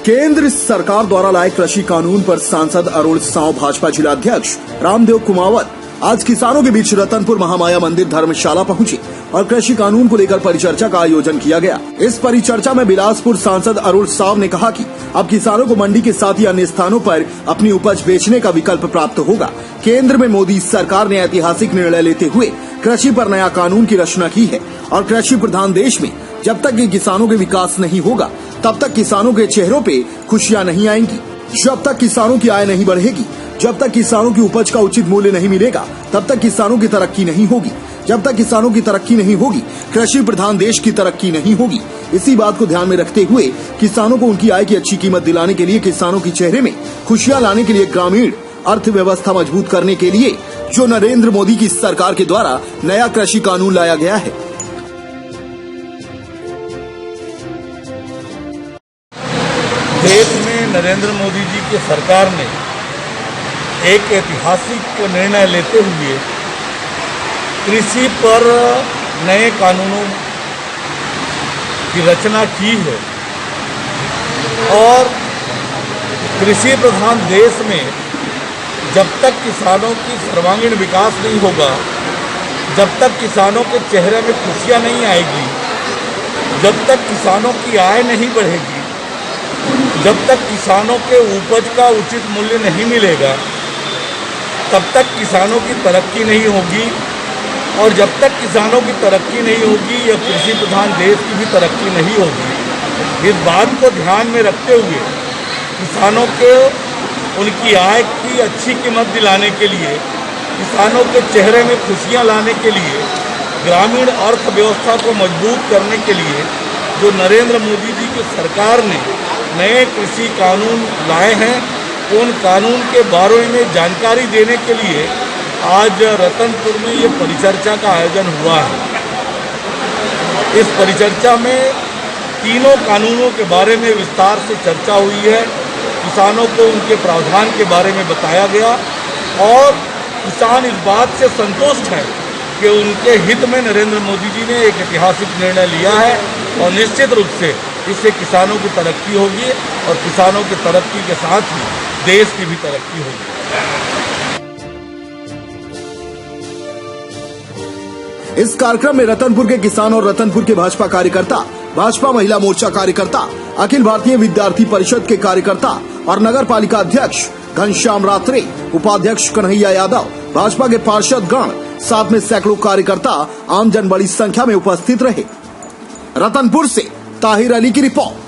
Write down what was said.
केंद्र सरकार द्वारा लाए कृषि कानून पर सांसद अरुण साव, भाजपा जिलाध्यक्ष रामदेव कुमावत आज किसानों के बीच रतनपुर महामाया मंदिर धर्मशाला पहुंचे और कृषि कानून को लेकर परिचर्चा का आयोजन किया गया। इस परिचर्चा में बिलासपुर सांसद अरुण साव ने कहा कि अब किसानों को मंडी के साथ ही अन्य स्थानों पर अपनी उपज बेचने का विकल्प प्राप्त होगा। केंद्र में मोदी सरकार ने ऐतिहासिक निर्णय लेते हुए कृषि पर नया कानून की रचना की है और कृषि प्रधान देश में जब तक कि किसानों के विकास नहीं होगा तब तक किसानों के चेहरों पे खुशियां नहीं आएंगी। जब तक किसानों की आय नहीं बढ़ेगी, जब तक किसानों की उपज का उचित मूल्य नहीं मिलेगा, तब तक किसानों की तरक्की नहीं होगी। जब तक किसानों की तरक्की नहीं होगी, कृषि प्रधान देश की तरक्की नहीं होगी। इसी बात को ध्यान में रखते हुए किसानों को उनकी आय की अच्छी कीमत दिलाने के लिए, किसानों के चेहरे में खुशियां लाने के लिए, ग्रामीण अर्थव्यवस्था मजबूत करने के लिए जो नरेंद्र मोदी की सरकार के द्वारा नया कृषि कानून लाया गया है। देश में नरेंद्र मोदी जी की सरकार ने एक ऐतिहासिक निर्णय लेते हुए कृषि पर नए कानूनों की रचना की है और कृषि प्रधान देश में जब तक किसानों की सर्वांगीण विकास नहीं होगा, जब तक किसानों के चेहरे में खुशियां नहीं आएगी, जब तक किसानों की आय नहीं बढ़ेगी, जब तक किसानों के उपज का उचित मूल्य नहीं मिलेगा, तब तक किसानों की तरक्की नहीं होगी और जब तक किसानों की तरक्की नहीं होगी या कृषि प्रधान देश की भी तरक्की नहीं होगी। इस बात को ध्यान में रखते हुए किसानों के उनकी आय की अच्छी कीमत दिलाने के लिए, किसानों के चेहरे में खुशियां लाने के लिए, ग्रामीण अर्थव्यवस्था को मजबूत करने के लिए जो नरेंद्र मोदी जी की सरकार ने नए कृषि कानून लाए हैं, उन कानून के बारे में जानकारी देने के लिए आज रतनपुर में ये परिचर्चा का आयोजन हुआ है। इस परिचर्चा में तीनों कानूनों के बारे में विस्तार से चर्चा हुई है। किसानों को उनके प्रावधान के बारे में बताया गया और किसान इस बात से संतुष्ट हैं कि उनके हित में नरेंद्र मोदी जी ने एक ऐतिहासिक निर्णय लिया है और निश्चित रूप से इससे किसानों की तरक्की होगी और किसानों की तरक्की के साथ ही देश की भी तरक्की होगी। इस कार्यक्रम में रतनपुर के किसान और रतनपुर के भाजपा कार्यकर्ता, भाजपा महिला मोर्चा कार्यकर्ता, अखिल भारतीय विद्यार्थी परिषद के कार्यकर्ता और नगर पालिका अध्यक्ष घनश्याम रात्रे, उपाध्यक्ष कन्हैया यादव, भाजपा के पार्षद गण, साथ में सैकड़ों कार्यकर्ता, आमजन बड़ी संख्या में उपस्थित रहे। रतनपुर से ताहिर अली की रिपोर्ट।